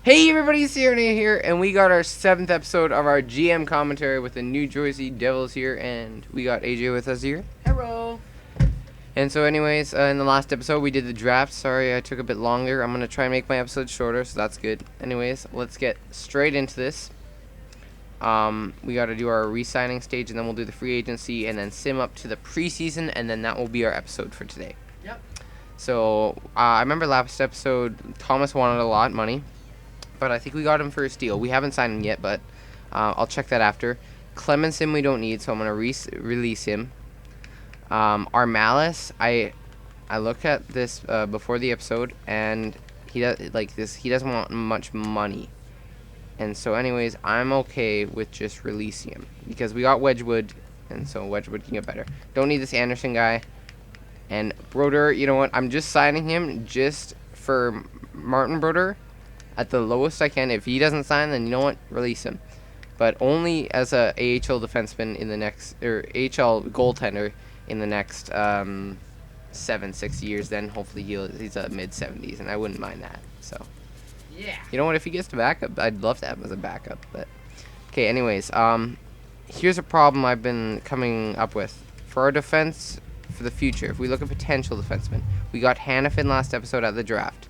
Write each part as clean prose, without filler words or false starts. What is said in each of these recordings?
Hey everybody, CRNA here, and we got our 7th episode of our GM commentary with the New Jersey Devils here, and we got AJ with us here. Hello. And so anyways, in the last episode we did the draft. Sorry I took a bit longer. I'm going to try and make my episodes shorter, so that's good. Anyways, let's get straight into this. We got to do our re-signing stage, and then we'll do the free agency, and then sim up to the preseason, and then that will be our episode for today. Yep. So, I remember last episode, Thomas wanted a lot of money. But I think we got him for a steal. We haven't signed him yet, but I'll check that after. Clemenson we don't need, so I'm going to release him. Our Malice, I looked at this before the episode, and he doesn't want much money. And so anyways, I'm okay with just releasing him. Because we got Wedgwood, and so Wedgwood can get better. Don't need this Anderson guy. And Broder, you know what? I'm just signing him just for Martin Broder. At the lowest I can. If he doesn't sign, then you know what? Release him. But only as a AHL defenseman in the next, or AHL goaltender in the next 6 years. Then hopefully he's a mid-70s, and I wouldn't mind that. So, yeah. You know what? If he gets to backup, I'd love to have him as a backup. But okay. Anyways, here's a problem I've been coming up with for our defense for the future. If we look at potential defensemen, we got Hannafin last episode at the draft.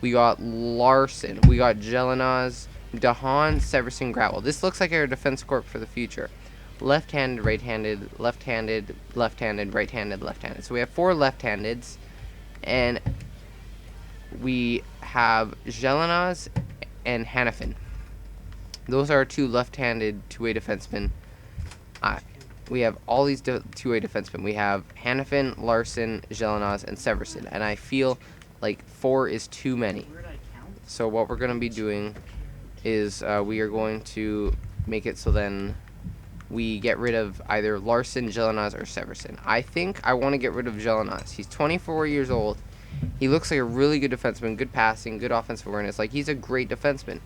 We got Larson. We got Jelenaz, Dahan, Severson, Gratwell. This looks like our defense corp for the future. Left-handed, right-handed, left-handed, left-handed, right-handed, left-handed. So we have 4 left-handeds. And we have Jelenaz and Hannafin. Those are our 2 left-handed two-way defensemen. We have all these two-way defensemen. We have Hannafin, Larson, Jelenaz, and Severson. And I feel like 4 is too many. So what we're going to be doing is we are going to make it so then we get rid of either Larson, Jelenaz, or Severson. I think I want to get rid of Jelenaz. He's 24 years old. He looks like a really good defenseman, good passing, good offensive awareness. Like, he's a great defenseman.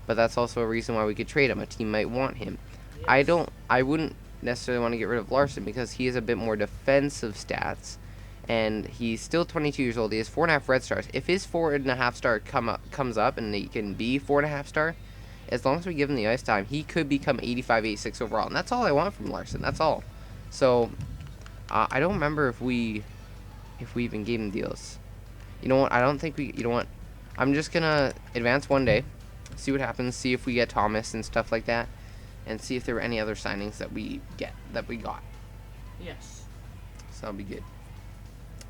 But that's also a reason why we could trade him. A team might want him. Yes. I wouldn't necessarily want to get rid of Larson because he has a bit more defensive stats. And he's still 22 years old. He has 4.5 red stars. If his 4.5 star comes up and he can be 4.5 star, as long as we give him the ice time, he could become 85, 86 overall. And that's all I want from Larson. That's all. So, I don't remember if we even gave him deals. You know what? I don't think we. You know what? I'm just gonna advance one day, see what happens, see if we get Thomas and stuff like that, and see if there were any other signings that we got. Yes. So that'll be good.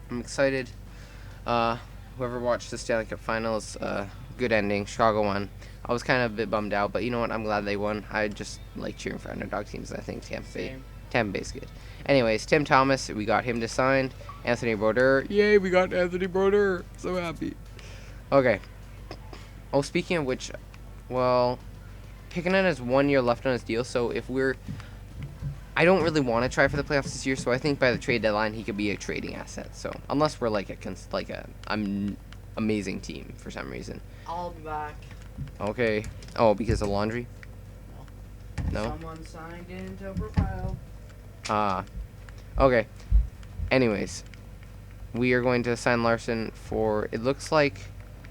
I'm excited. Whoever watched the Stanley Cup Finals, good ending. Chicago won. I was kind of a bit bummed out, but you know what? I'm glad they won. I just like cheering for underdog teams. I think Tampa Bay's good. Anyways, Tim Thomas, we got him to sign. Anthony Broder. Yay, we got Anthony Broder. So happy. Okay. Oh, speaking of which, well, Pickanen has 1 year left on his deal, so if I don't really want to try for the playoffs this year, so I think by the trade deadline he could be a trading asset. So unless we're like an amazing team for some reason. I'll be back. Okay. Oh, because of laundry? No. Someone signed into a profile. Okay. Anyways, we are going to sign Larson for. It looks like,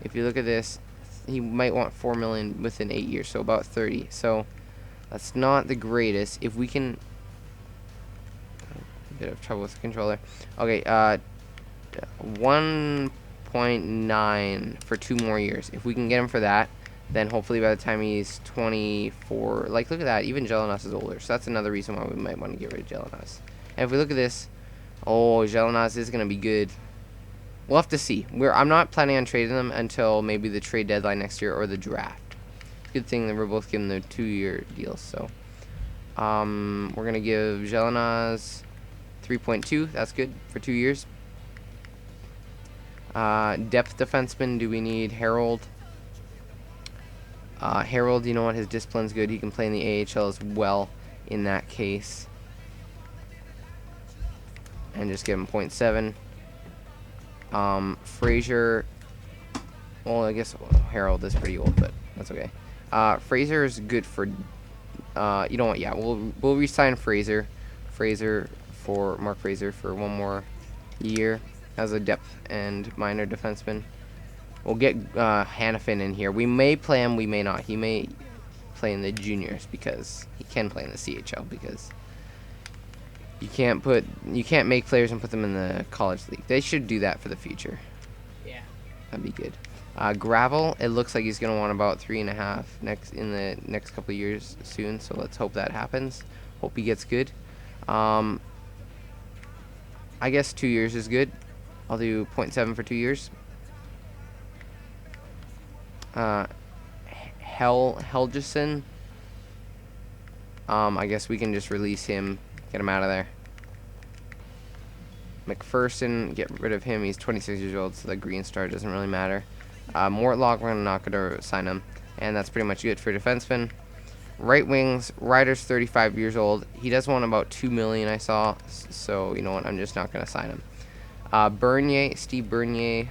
if you look at this, he might want $4 million within 8 years, so about 30. So that's not the greatest. If we can. Bit of trouble with the controller. Okay, 1.9 for 2 more years. If we can get him for that, then hopefully by the time he's 24, like, look at that, even Jelenaz is older, so that's another reason why we might want to get rid of Jelenaz. And if we look at this, oh, Jelenaz is going to be good. We'll have to see. I'm not planning on trading them until maybe the trade deadline next year or the draft. Good thing that we're both giving the 2-year deals, so. We're going to give Jelenaz 3.2. That's good for 2 years. Depth defenseman, do we need Harold? Harold, you know what? His discipline's good. He can play in the AHL as well in that case. And just give him 0.7. Frazier. Well, I guess Harold is pretty old, but that's okay. Frazier is good for. You know what? Yeah, we'll re-sign Frazier. Mark Frazier for 1 more year as a depth and minor defenseman. We'll get Hannafin in here. We may play him, we may not. He may play in the juniors because he can play in the CHL because you can't make players and put them in the college league. They should do that for the future. Yeah. That'd be good. Gravel, it looks like he's gonna want about 3.5 in the next couple of years soon. So let's hope that happens. Hope he gets good. I guess 2 years is good. I'll do 0.7 for 2 years. Helgeson. I guess we can just release him, get him out of there. McPherson, get rid of him. He's 26 years old, so the green star doesn't really matter. Mortlock, we're not going to sign him. And that's pretty much it for defensemen. Right wings, Ryder's 35 years old. He does want about $2 million, I saw. So, you know what, I'm just not going to sign him. Bernier, Steve Bernier,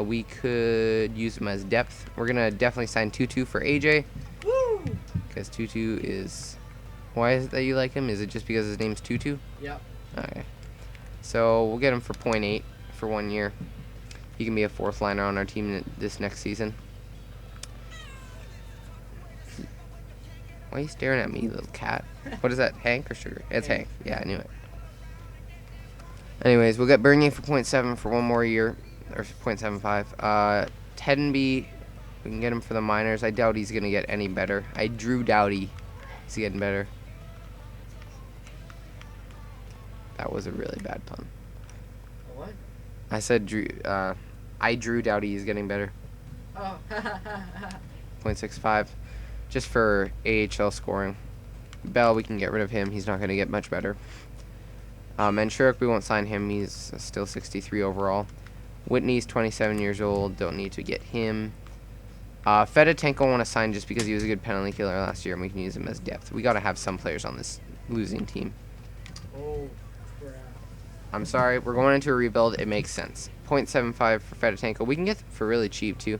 we could use him as depth. We're going to definitely sign Tutu for AJ. Woo! Because Tutu is... Why is it that you like him? Is it just because his name's Tutu? Yep. Okay. So we'll get him for 0.8 for 1 year. He can be a fourth liner on our team this next season. Why are you staring at me, little cat? What is that, Hank or Sugar? It's Hank. Yeah, I knew it. Anyways, we'll get Bernier for 0.7 for 1 more year, or 0.75. Tedenby, we can get him for the minors. I doubt he's going to get any better. I drew Doughty. He's getting better. That was a really bad pun. What? I said I drew Doughty. He's getting better. Oh. 0.65. Just for AHL scoring. Bell, we can get rid of him. He's not going to get much better. Manchuruk, we won't sign him. He's still 63 overall. Whitney's 27 years old. Don't need to get him. Fedotenko I want to sign just because he was a good penalty killer last year, and we can use him as depth. We got to have some players on this losing team. Oh, crap. I'm sorry. We're going into a rebuild. It makes sense. 0.75 for Fedotenko. We can get for really cheap, too.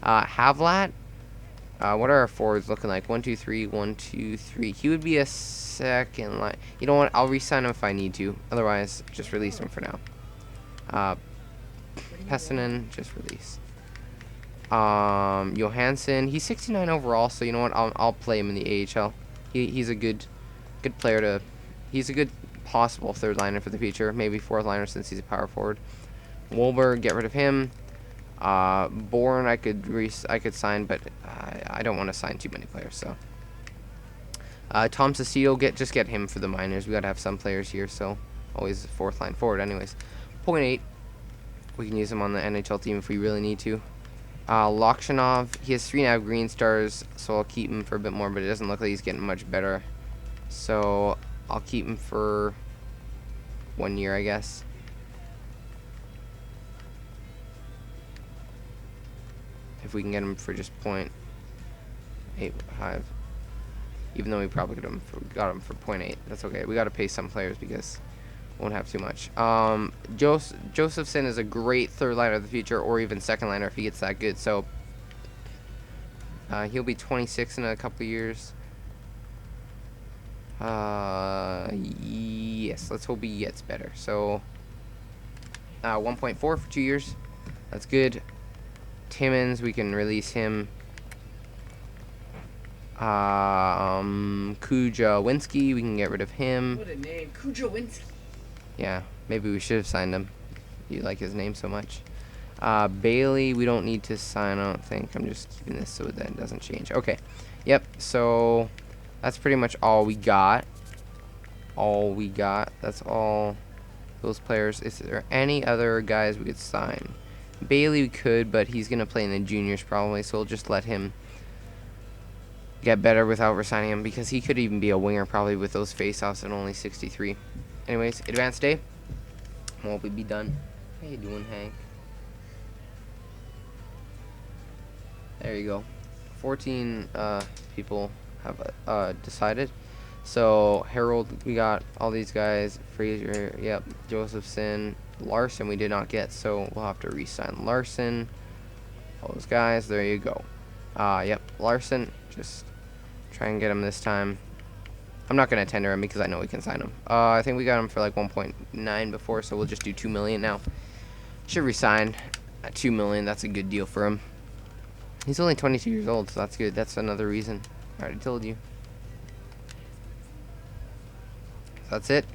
Havlat. What are our forwards looking like? 1, 2, 3, 1, 2, 3. He would be a second line. You know what? I'll re-sign him if I need to. Otherwise, just release him for now. Pessinen, just release. Johansson, he's 69 overall, so you know what? I'll play him in the AHL. He's a good player he's a good possible third liner for the future, maybe fourth liner since he's a power forward. Wolberg, get rid of him. Bourne, I could sign, but I don't want to sign too many players. So Tom Cecile, just get him for the minors. We gotta have some players here, so always fourth line forward. Anyways, 0.8. We can use him on the NHL team if we really need to. Lakshanov, he has 3.5 green stars, so I'll keep him for a bit more, but it doesn't look like he's getting much better. So I'll keep him for 1 year, I guess. If we can get him for just 0.85. Even though we probably got him for 0.8. That's okay. We got to pay some players because we won't have too much. Josephson is a great third liner of the future, or even second liner if he gets that good. So he'll be 26 in a couple of years. Yes, let's hope he gets better. So 1.4 for 2 years. That's good. Timmins, we can release him. Kujawinski, we can get rid of him. What a name, Kujawinski. Yeah, maybe we should have signed him. You like his name so much. Bailey, we don't need to sign, I don't think. I'm just keeping this so that it doesn't change. Okay. Yep, so that's pretty much all we got. That's all those players. Is there any other guys we could sign? Bailey we could, but he's going to play in the juniors probably, so we'll just let him get better without resigning him, because he could even be a winger probably with those face-offs at only 63. Anyways, advanced day. Won't we be done? How you doing, Hank? There you go. 14 people have decided. So Harold, we got all these guys. Fraser, yep. Josephson, Larson, we did not get, so we'll have to re-sign Larson. All those guys. There you go. Yep. Larson, just try and get him this time. I'm not gonna tender him because I know we can sign him. I think we got him for like 1.9 before, so we'll just do 2 million now. Should resign. At 2 million, that's a good deal for him. He's only 22 years old, so that's good. That's another reason. I already told you. That's it.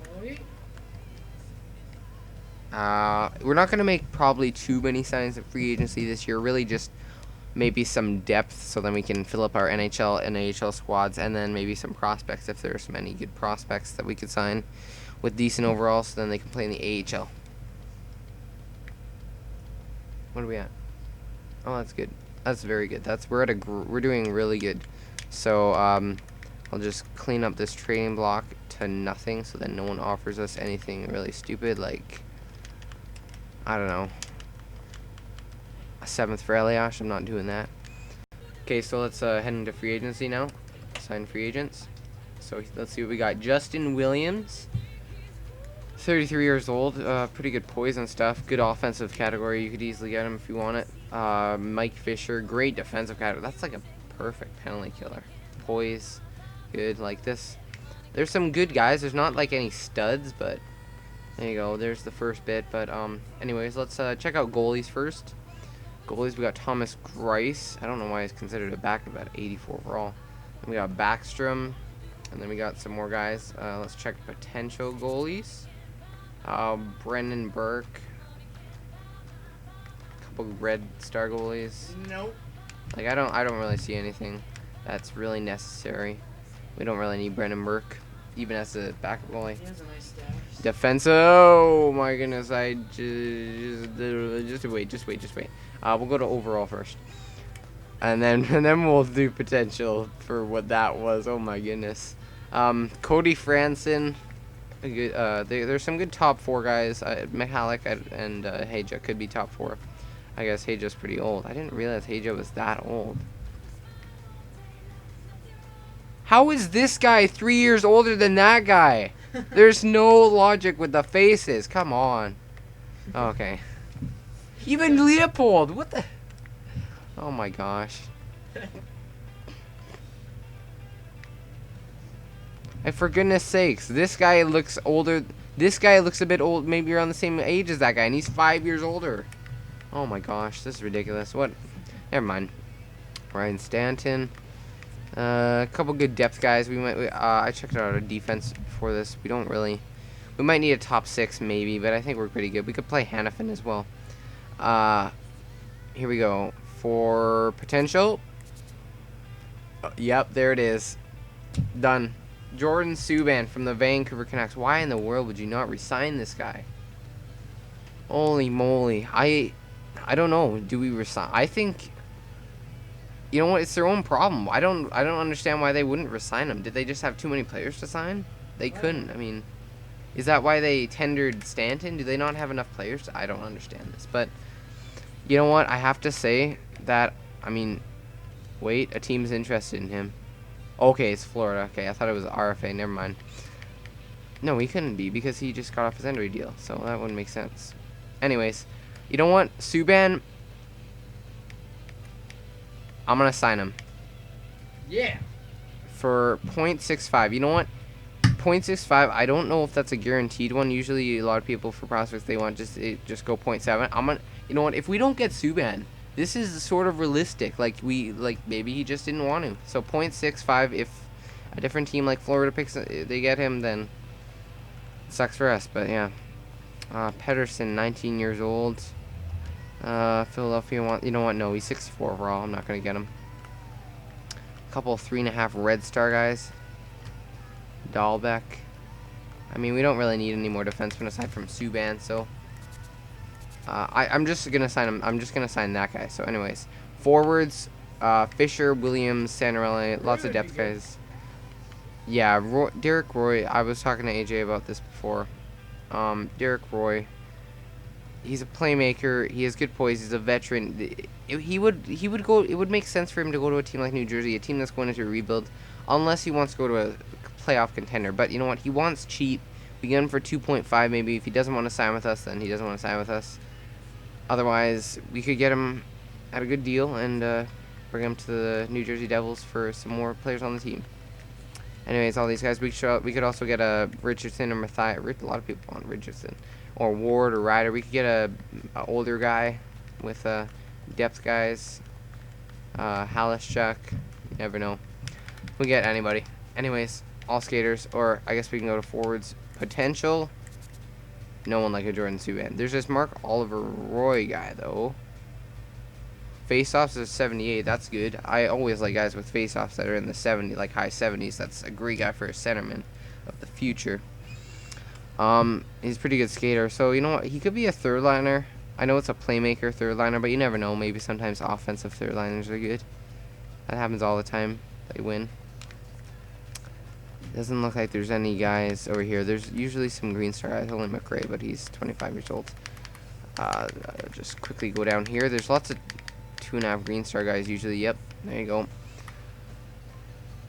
Alright. We're not going to make probably too many signings of free agency this year. Really just maybe some depth so then we can fill up our NHL and AHL squads, and then maybe some prospects if there's many good prospects that we could sign with decent overalls, so then they can play in the AHL. What are we at? Oh, that's good. That's very good. We're doing really good. So I'll just clean up this trading block to nothing, so that no one offers us anything really stupid, like, I don't know, a 7th for Eliash. I'm not doing that. Okay, so let's head into free agency now. Sign free agents. So let's see what we got. Justin Williams, 33 years old. Pretty good poise and stuff. Good offensive category. You could easily get him if you want it. Mike Fisher, great defensive category. That's like a perfect penalty killer. Poise, good like this. There's some good guys. There's not like any studs, but there you go. There's the first bit. But anyways, let's check out goalies first. Goalies, we got Thomas Grice. I don't know why he's considered a backup at 84 overall. And we got Backstrom, and then we got some more guys. Let's check potential goalies. Brendan Burke. Couple Red Star goalies. Nope. Like I don't really see anything that's really necessary. We don't really need Brendan Burke, even as a backup goalie. He has a nice stash. Defensive. Oh my goodness! I just wait. We'll go to overall first, and then we'll do potential for what that was. Oh my goodness. Cody Franson. Good. There's some good top 4 guys. Mihalik and Haja could be top 4. I guess Haja's pretty old. I didn't realize Haja was that old. How is this guy 3 years older than that guy? There's no logic with the faces. Come on. Okay. Even Leopold. What the? Oh my gosh. And for goodness sakes, this guy looks older. This guy looks a bit old, maybe around the same age as that guy, and he's 5 years older. Oh my gosh, this is ridiculous. What? Never mind. Ryan Stanton. A couple good depth guys. I checked out our defense before this. We might need a top 6 maybe, but I think we're pretty good. We could play Hannafin as well. Here we go. For potential. Yep, there it is. Done. Jordan Subban from the Vancouver Canucks. Why in the world would you not resign this guy? Holy moly. I don't know. Do we resign? I think, you know what? It's their own problem. I don't understand why they wouldn't resign him. Did they just have too many players to sign? They couldn't. I mean, is that why they tendered Stanton? Do they not have enough players? I don't understand this. But you know what? I have to say that, I mean, wait, a team's interested in him. Okay, it's Florida. Okay, I thought it was RFA. Never mind. No, he couldn't be because he just got off his injury deal. So that wouldn't make sense. Anyways, you know what? Subban, I'm going to sign him. Yeah. For 0.65. You know what? 0.65, I don't know if that's a guaranteed one. Usually a lot of people for prospects, they want just go 0.7. You know what? If we don't get Subban, this is sort of realistic. Like maybe he just didn't want to. So 0.65. If a different team like Florida they get him, then it sucks for us. But yeah, Pedersen, 19 years old. Philadelphia you know what? No, he's 64 overall. I'm not gonna get him. A couple 3.5 Red Star guys. Dahlbeck. I mean, we don't really need any more defensemen aside from Subban. So. I'm just gonna sign him. I'm just gonna sign that guy. So, anyways, forwards, Fisher, Williams, Santorelli, lots of depth guys. Yeah, Derek Roy. I was talking to AJ about this before. Derek Roy. He's a playmaker. He has good poise. He's a veteran. He would go. It would make sense for him to go to a team like New Jersey, a team that's going into a rebuild, unless he wants to go to a playoff contender. But you know what? He wants cheap. We get him for 2.5 maybe. If he doesn't want to sign with us, then he doesn't want to sign with us. Otherwise, we could get him at a good deal and bring him to the New Jersey Devils for some more players on the team. Anyways, all these guys, we could also get a Richardson or Matthias. A lot of people want Richardson. Or Ward or Ryder. We could get a older guy. with depth guys. Halishchuk, you never know. We get anybody. Anyways, all skaters, or I guess we can go to forwards. Potential, no one like a Jordan Subban. There's this Mark Oliver Roy guy though. Face-offs is 78. That's good. I always like guys with face-offs that are in the 70, like high 70s. That's a great guy for a centerman of the future. He's a pretty good skater. So you know what? He could be a third liner. I know it's a playmaker third liner, but you never know. Maybe sometimes offensive third liners are good. That happens all the time. They win. Doesn't look like there's any guys over here. There's usually some Green Star guys. Only McRae, but he's 25 years old. Just quickly go down here. There's lots of 2.5 Green Star guys usually. Yep, there you go.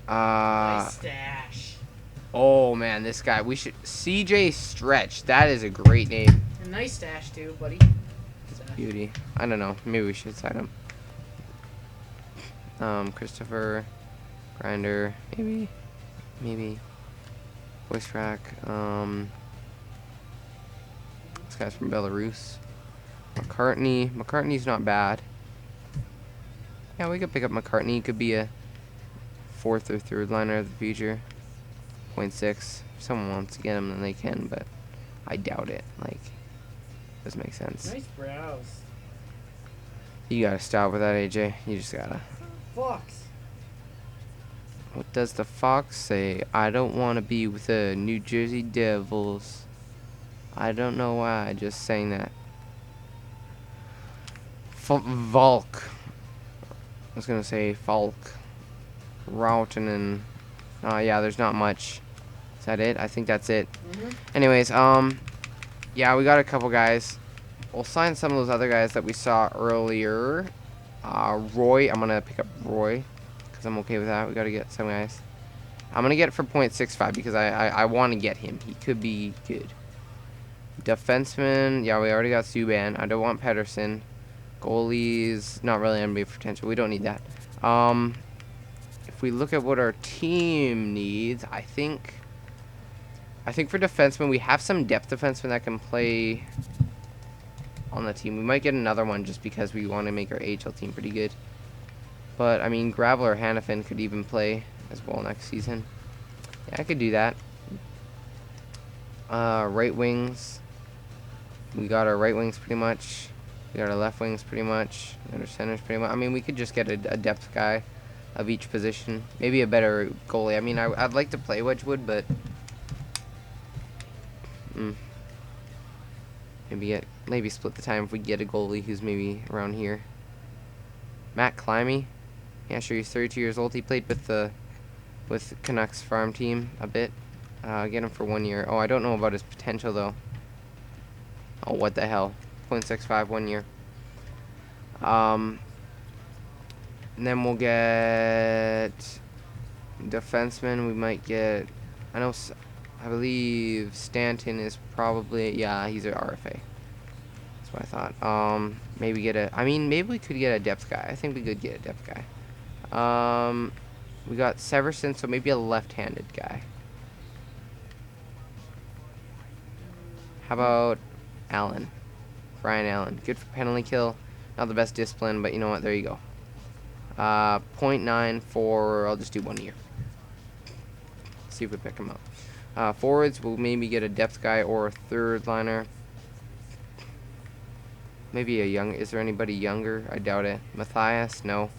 Nice stash. Oh man, this guy. We should CJ Stretch. That is a great name. A nice stash too, buddy. Beauty. I don't know. Maybe we should sign him. Christopher Grinder. Maybe. Voice rack. This guy's from Belarus. McCartney. McCartney's not bad. Yeah, we could pick up McCartney. He could be a fourth or third liner of the future. 0.6. If someone wants to get him, then they can, but I doubt it. Like, doesn't make sense. Nice brows. You gotta stop with that, AJ. You just gotta. Fox. What does the fox say? I don't want to be with the New Jersey Devils. I don't know why I just sang that. Volk. I was gonna say Falk. Routinen. Yeah, there's not much. Is that it? I think that's it. Anyways, yeah, we got a couple guys. We'll sign some of those other guys that we saw earlier. Roy, I'm gonna pick up Roy because I'm okay with that. We gotta get some guys. I'm gonna get it for 0.65 because I want to get him. He could be good. Defenseman, yeah, we already got Subban. I don't want Pedersen. Goalies, not really NBA potential. We don't need that. If we look at what our team needs, I think for defensemen, we have some depth defensemen that can play on the team. We might get another one just because we want to make our AHL team pretty good. But, I mean, Gravel or Hannafin could even play as well next season. Yeah, I could do that. Right wings. We got our right wings pretty much. We got our left wings pretty much. And our centers pretty much. I mean, we could just get a depth guy of each position. Maybe a better goalie. I mean, I'd like to play Wedgwood, but maybe split the time if we get a goalie who's maybe around here. Matt Climby. Yeah, sure, he's 32 years old. He played with Canucks farm team a bit. Get him for 1 year. Oh, I don't know about his potential though. Oh, what the hell? 0.65 1 year. And then we'll get defenseman. We might get. I believe Stanton is probably. Yeah, he's an RFA. That's what I thought. Maybe get a. I mean, maybe we could get a depth guy. I think we could get a depth guy. We got Severson, so maybe a left-handed guy. How about Allen? Brian Allen. Good for penalty kill. Not the best discipline, but you know what? There you go. 0.94. I'll just do 1 year. See if we pick him up. Forwards, we'll maybe get a depth guy or a third liner. Maybe a young. Is there anybody younger? I doubt it. Matthias? No.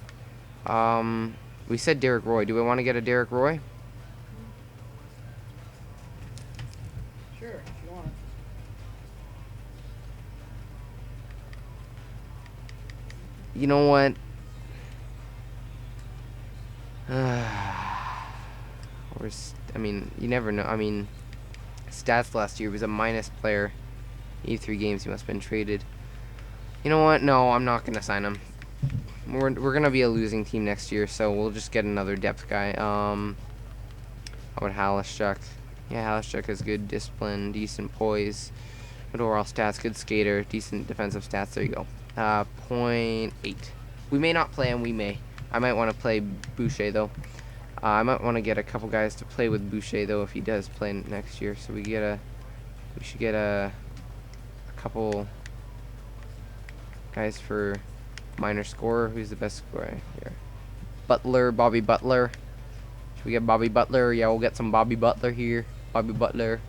We said Derek Roy. Do we want to get a Derek Roy? Sure, if you want. You know what? I mean, you never know. I mean, stats last year was a minus player. 83 games, he must have been traded. You know what? No, I'm not gonna sign him. We're gonna be a losing team next year, so we'll just get another depth guy. How about Halishchuk? Yeah, Halishchuk has good discipline, decent poise, good overall stats, good skater, decent defensive stats. There you go. 0.8. We may not play him. We may. I might want to play Boucher though. I might want to get a couple guys to play with Boucher though if he does play next year. So we should get a couple Guys for minor scorer. Who's the best scorer here? Butler, Bobby Butler. Should we get Bobby Butler? Yeah, we'll get some Bobby Butler here. Bobby Butler.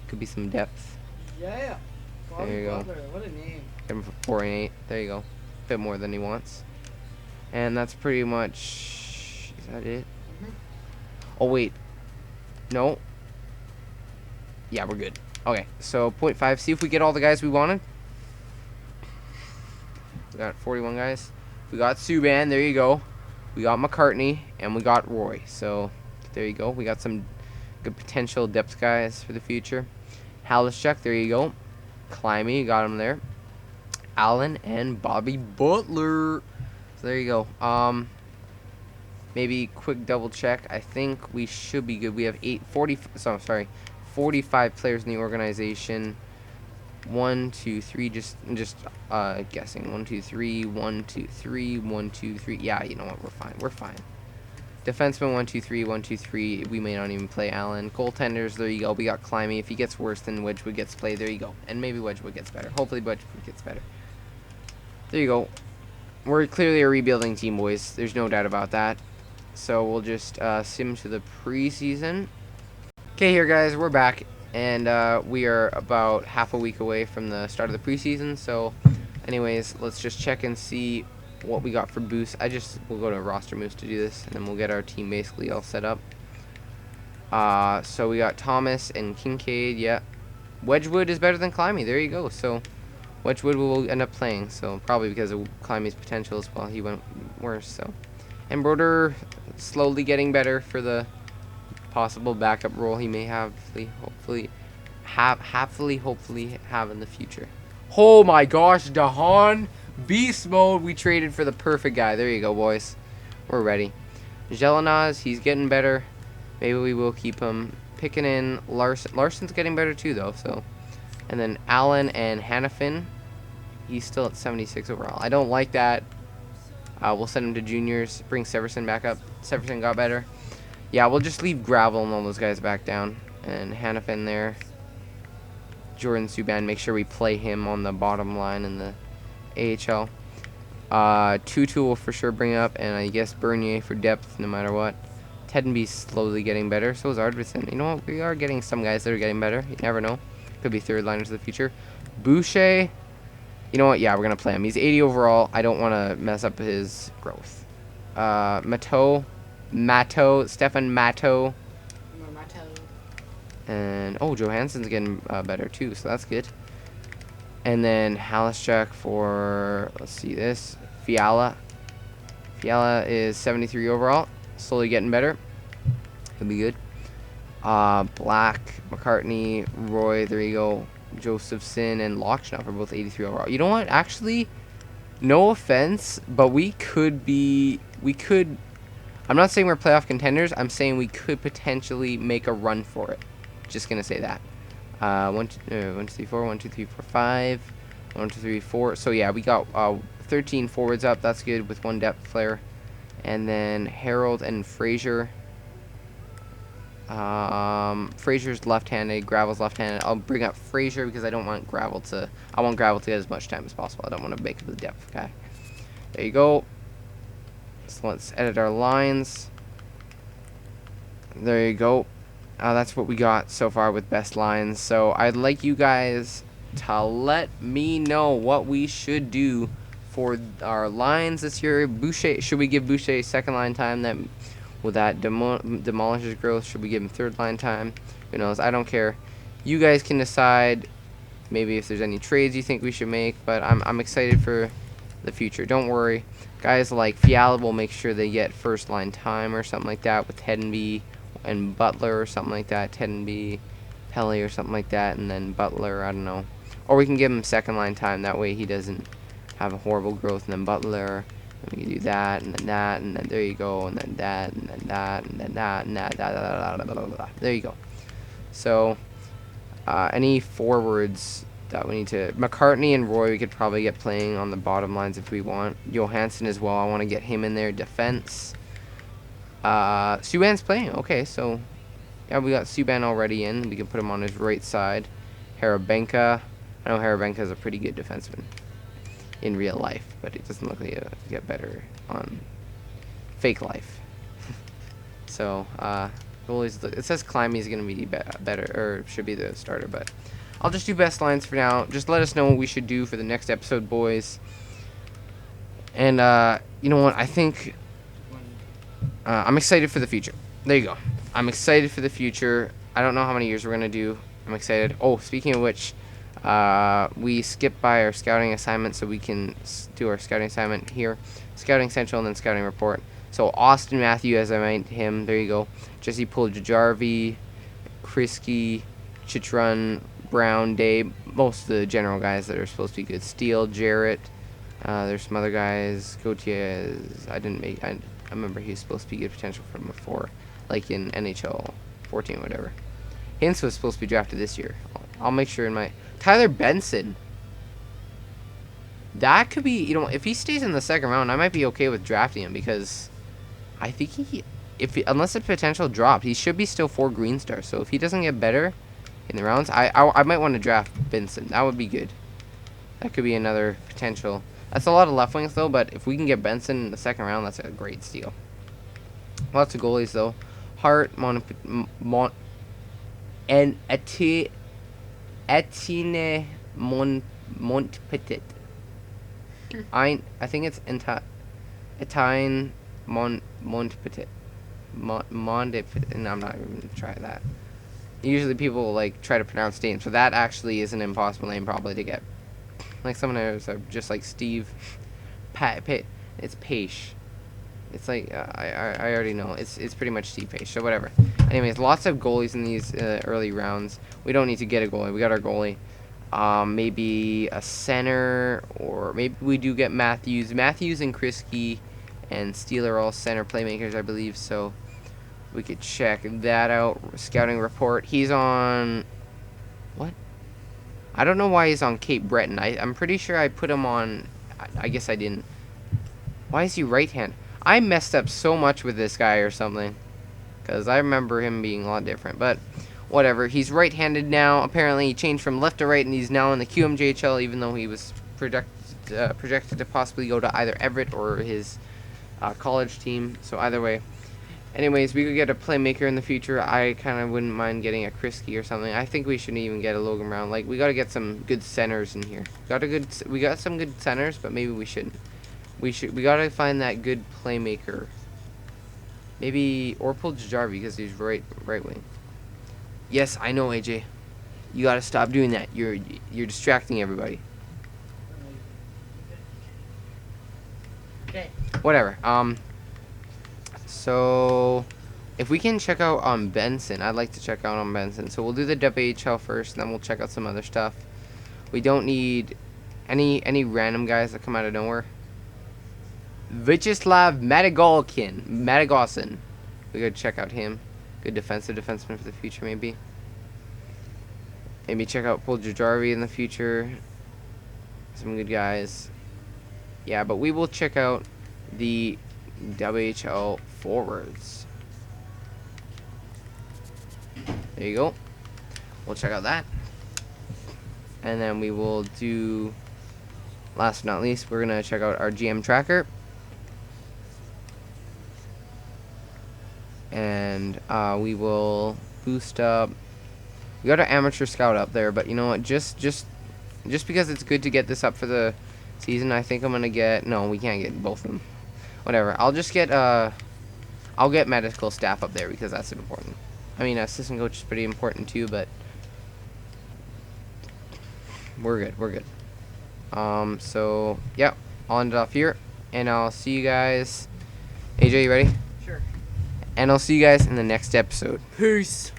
Could be some depth. Yeah. Bobby There you go. Butler, what a name. Get him for 4 and 8. There you go. Bit more than he wants. And that's pretty much. Is that it? Oh wait. No. Yeah, we're good. Okay, so 0.5. See if we get all the guys we wanted. We got 41 guys. We got Subban. There you go. We got McCartney and we got Roy. So there you go. We got some good potential depth guys for the future. Halishchuk. There you go. Climby. Got him there. Allen and Bobby Butler. So there you go. Maybe quick double check. I think we should be good. We have 45 players in the organization. 1, 2, 3. Just guessing. 1, 2, 3. 1, 2, 3. 1, 2, 3. Yeah, you know what? We're fine. We're fine. Defenseman 1, 2, 3. 1, 2, 3. We may not even play Allen. Goaltenders. There you go. We got Climby. If he gets worse, then Wedgwood gets played. There you go. And maybe Wedgwood gets better. Hopefully Wedgwood gets better. There you go. We're clearly a rebuilding team, boys. There's no doubt about that. So we'll just sim to the preseason. Okay, here, guys. We're back. And we are about half a week away from the start of the preseason. So, anyways, let's just check and see what we got for boosts. We'll go to roster moves to do this. And then we'll get our team basically all set up. So we got Thomas and Kincaid. Yeah. Wedgwood is better than Climby. There you go. So Wedgwood will end up playing, so probably because of Climby's potential as well. He went worse, so. And Broder slowly getting better for the possible backup role he may hopefully have in the future. Oh my gosh, Dahan, beast mode. We traded for the perfect guy. There you go, boys. We're ready. Jelenaz, he's getting better. Maybe we will keep him. Picking in Larson. Larson's getting better too, though, so. And then Allen and Hannafin. He's still at 76 overall. I don't like that. We'll send him to juniors. Bring Severson back up. Severson got better. Yeah, we'll just leave Gravel and all those guys back down. And Hannafin there. Jordan Subban. Make sure we play him on the bottom line in the AHL. Tutu will for sure bring up. And I guess Bernier for depth no matter what. Tedenby's slowly getting better. So is Ardvison. You know what? We are getting some guys that are getting better. You never know. Could be third liners of the future. Boucher. You know what? Yeah, we're going to play him. He's 80 overall. I don't want to mess up his growth. Stefan Matto. And, oh, Johansson's getting better too, so that's good. And then Halishchuk for, let's see this, Fiala. Fiala is 73 overall. Slowly getting better. He'll be good. Black, McCartney, Roy, there you go. Josephson and Lockschnuff are both 83 overall. You know what? Actually, no offense, but we could. I'm not saying we're playoff contenders. I'm saying we could potentially make a run for it. Just gonna say that. 1, 2, 3, 4. 1, 2, 3, 4, 5. 1, 2, 3, 4. So yeah, we got 13 forwards up. That's good with 1 depth player. And then Harold and Frazier. Frazier's left-handed, Gravel's left-handed. I'll bring up Frazier because I don't want Gravel to. I want Gravel to get as much time as possible. I don't want to make him the depth guy. There you go. So let's edit our lines. There you go. That's what we got so far with best lines. So I'd like you guys to let me know what we should do for our lines this year. Boucher, should we give Boucher second line time? Will that demolish his growth? Should we give him third line time? Who knows? I don't care. You guys can decide maybe if there's any trades you think we should make, but I'm excited for the future. Don't worry. Guys like Fiala will make sure they get first line time or something like that with Tedenby and Butler or something like that. Tedenby, Pelly or something like that, and then Butler, I don't know. Or we can give him second line time. That way he doesn't have a horrible growth, and then Butler. And we can do that, and then that, and then there you go, and then that, and then that, and then that, and that, there you go. So, any forwards that we need to... McCartney and Roy, we could probably get playing on the bottom lines if we want. Johansson as well, I want to get him in there. Defense. Subban's playing, okay, so... Yeah, we got Subban already in. We can put him on his right side. Harabenka. I know Harabenka is a pretty good defenseman. in real life, but it doesn't look like it'll get better on fake life. So, goalies, it says Climby is going to be better, or should be the starter, but I'll just do best lines for now. Just let us know what we should do for the next episode, boys. And, you know what, I think I'm excited for the future. There you go. I'm excited for the future. I don't know how many years we're going to do. I'm excited. Oh, speaking of which, we skipped by our scouting assignment, so we can do our scouting assignment here. Scouting Central and then Scouting Report. So Austin Matthew, as I meant him, there you go. Jesse Puljujarvi, Krisky, Chitrun, Brown, Day, most of the general guys that are supposed to be good. Steele, Jarrett, there's some other guys. Gauthier, I remember he was supposed to be good potential from before, like in NHL 14 or whatever. Hintz was supposed to be drafted this year. I'll make sure in my... Tyler Benson. That could be, you know, if he stays in the second round, I might be okay with drafting him because I think unless the potential dropped, he should be still 4 green stars. So if he doesn't get better in the rounds, I might want to draft Benson. That would be good. That could be another potential. That's a lot of left wings though, but if we can get Benson in the second round, that's a great steal. Lots of goalies though. Hart, Etienne Montpetit. I think it's Etienne Montpetit. Montpetit. No, I'm not even going to try that. Usually people like try to pronounce names, so that actually is an impossible name probably to get. Like some of those are just like Steve. It's Paish. It's like I already know. It's pretty much Steve Paish. So whatever. Anyways, lots of goalies in these early rounds. We don't need to get a goalie. We got our goalie. Maybe a center, or maybe we do get Matthews. Matthews and Krisky and Steele are all center playmakers, I believe. So we could check that out. Scouting Report. He's on what? I don't know why he's on Cape Breton. I'm pretty sure I put him on. I guess I didn't. Why is he right-handed? I messed up so much with this guy or something, because I remember him being a lot different, but whatever. He's right-handed now. Apparently he changed from left to right, and he's now in the QMJHL, even though he was projected to possibly go to either Everett or his college team. So either way. Anyways, we could get a playmaker in the future. I kind of wouldn't mind getting a Krisky or something. I think we shouldn't even get a Logan Brown. Like, we got to get some good centers in here. We got some good centers, but maybe we shouldn't. We gotta find that good playmaker. Maybe Orpel Jarvi because he's right wing. Yes, I know, AJ. You gotta stop doing that. You're distracting everybody. Okay. Whatever. So if we can check out on Benson, I'd like to check out on Benson. So we'll do the WHL first, and then we'll check out some other stuff. We don't need any random guys that come out of nowhere. Vyacheslav Madagosin. We gotta check out him. Good defenseman for the future, maybe. Maybe check out Puljujarvi in the future. Some good guys. Yeah, but we will check out the WHL forwards. There you go. We'll check out that. And then we will do, last but not least, we're gonna check out our GM tracker. And we will boost up. We got our amateur scout up there, but you know what? Just because it's good to get this up for the season, I think I'm gonna get. No, we can't get both of them. Whatever. I'll just get. I'll get medical staff up there because that's important. I mean, assistant coach is pretty important too, but we're good. We're good. So yeah, I'll end it off here, and I'll see you guys. AJ, you ready? Sure. And I'll see you guys in the next episode. Peace.